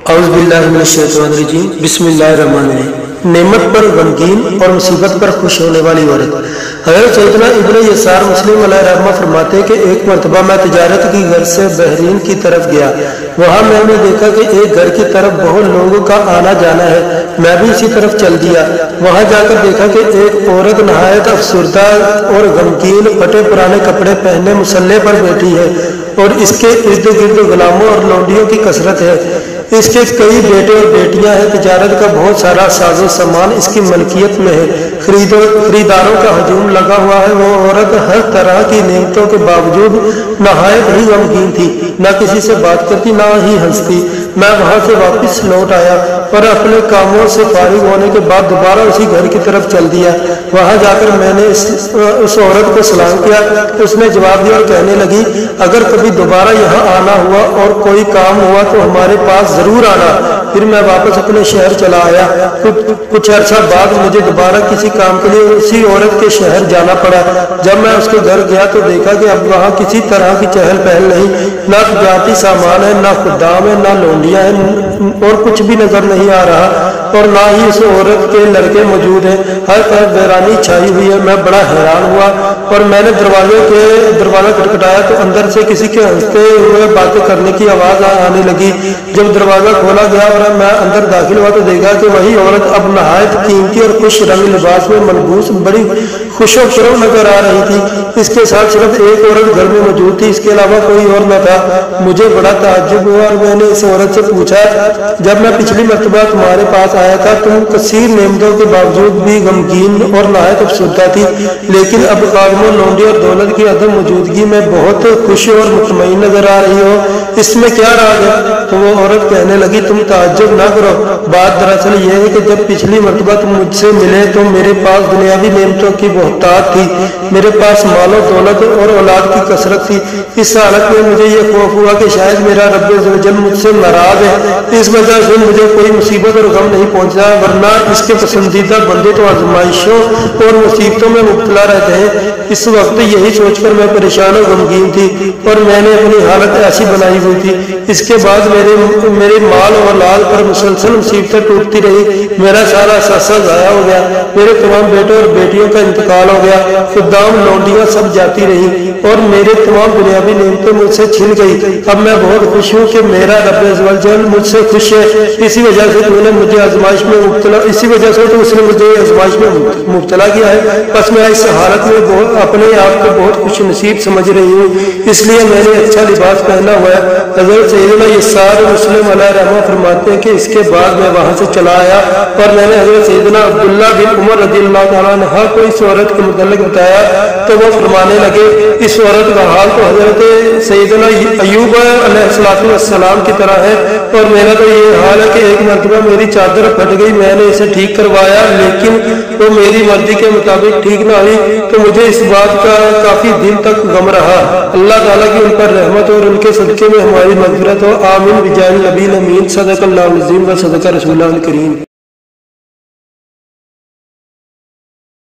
اعوذ باللہ من الشیطان الرجیم بسم اللہ الرحمن الرحیم۔ نعمت پر غمگین اور مصیبت پر خوش ہونے والی عورت۔ حضرت سیدنا ابن یسار مسلم علیہ رحمہ فرماتے ہیں کہ ایک مرتبہ میں تجارت کی غرض سے بحرین کی طرف گیا۔ وہاں میں نے دیکھا کہ ایک گھر کی طرف بہت لوگوں کا آنا جانا ہے۔ میں بھی اسی طرف چل دیا۔ وہاں جا کر دیکھا کہ ایک عورت نہایت افسردہ اور غمگین پھٹے پرانے کپڑے پہنے مصلے پر بیٹھی ہے اور اس کے ارد گرد غلاموں اور لونڈیوں کی کثرت ہے۔ اس کے کئی بیٹے اور بیٹیاں ہیں۔ تجارت کا بہت سارا ساز و سامان اس کی ملکیت میں ہے۔ خریداروں کا ہجوم لگا ہوا ہے۔ وہ عورت ہر طرح کی نعمتوں کے باوجود نہایت ہی غمگین تھی، نہ کسی سے بات کرتی نہ ہی ہنستی۔ میں وہاں سے واپس لوٹ آیا اور اپنے کاموں سے فارغ ہونے کے بعد دوبارہ اسی گھر کی طرف چل دیا۔ وہاں جا کر میں نے اس عورت کو سلام کیا۔ اس نے جواب دیا اور کہنے لگی، اگر کبھی دوبارہ یہاں آنا ہوا اور کوئی کام ہوا تو ہمارے پاس ضرور آنا۔ پھر میں واپس اپنے شہر چلا آیا۔ کچھ عرصہ بعد مجھے دوبارہ کسی کام کے لیے اسی عورت کے شہر جانا پڑا۔ جب میں اس کے گھر گیا تو دیکھا کہ اب وہاں کسی طرح کی چہل پہل نہیں، نہ تجارتی سامان ہے، نہ خدام ہے، نہ لونڈیاں ہیں، اور کچھ بھی نظر نہیں آ رہا، اور نہ ہی اس عورت کے لڑکے موجود ہیں۔ ہر طرف ویرانی چھائی ہوئی ہے۔ میں بڑا حیران ہوا اور میں نے دروازہ کھٹکھٹایا تو اندر سے کسی کے ہنستے ہوئے باتیں کرنے کی آواز آنے لگی۔ جب دروازہ کھولا گیا اور میں اندر داخل ہوا تو دیکھا کہ وہی عورت اب نہایت قیمتی اور خوش رنگ لباس میں ملبوس بڑی خوش و خرم نظر آ رہی تھی۔ اس کے ساتھ صرف ایک عورت گھر میں موجود تھی، اس کے علاوہ کوئی اور نہ تھا۔ مجھے بڑا تعجب ہوا اور میں نے اس عورت سے پوچھا، جب میں پچھلی مرتبہ تمہارے پاس آیا تھا تم کثیر نعمتوں کے باوجود بھی غمگین اور نہایت افسردہ تھی، لیکن اب خادموں، لونڈی اور دولت کی عدم موجودگی میں بہت خوش اور مطمئن نظر آ رہی ہو، اس میں کیا راز ہے؟ تو وہ عورت کہنے لگی، تم تعجب نہ کرو، بات دراصل یہ ہے کہ جب پچھلی مرتبہ تم مجھ سے ملے تو میرے پاس دنیاوی نعمتوں کی بہتات تھی، میرے پاس مال و دولت اور اولاد کی کثرت تھی۔ اس حالت میں مجھے یہ خوف ہوا کہ شاید میرا رب عزوجل مجھ سے ناراض ہے، اس وجہ سے مجھے کوئی مصیبت اور غم نہیں پہنچا، ورنہ اس کے پسندیدہ بندے تو آزمائشوں اور مصیبتوں میں مبتلا رہتے ہیں۔ اس وقت یہی سوچ کر میں پریشان و غمگین تھی اور میں نے اپنی حالت ایسی بنائی ہوئی تھی۔ اس کے بعد میرے مال اور اولاد پر مسلسل مصیبتیں ٹوٹتی رہی، میرا سارا اثاثہ ضائع ہو گیا، میرے تمام بیٹے اور بیٹیوں کا انتقال ہو گیا، خدام لونڈیاں سب جاتی رہی اور میرے تمام دنیاوی نعمتیں مجھ سے چھن گئی۔ اب میں بہت خوش ہوں کہ میرا رب عزوجل مجھ سے خوش ہے۔ اسی وجہ سے تو نے مجھے آزمائش میں مبتلا کیا ہے، بس میں اس حالت میں اپنے آپ کو بہت خوش نصیب سمجھ رہی ہوں، اس لیے میں نے اچھا لباس پہنا ہوا ہے۔ حضرت سیدنا یسار مسلم علیہ رحمہ فرماتے ہیں کہ اس کے بعد میں وہاں سے چلا آیا اور میں نے حضرت سیدنا عبداللہ بن عمر رضی اللہ تعالیٰ عنہ کو اس عورت کے متعلق بتایا تو وہ فرمانے لگے، اس عورت کا حال تو حضرت سیدنا ایوب علیہ السلام کی طرح ہے، اور میرا تو یہ حال ہے کہ ایک مرتبہ میری چادر پھٹ گئی، میں نے اسے ٹھیک کروایا لیکن وہ میری مرضی کے مطابق ٹھیک نہ ہوئی، تو مجھے اس بات کا کافی دن تک غم رہا۔ اللہ تعالیٰ کی ان پر رحمت اور ان کے صدقے میں ہماری مغفرت ہو، آمین بجاہ النبی الامین، صدق اللہ العظیم و صدق رسول اللہ الکریم۔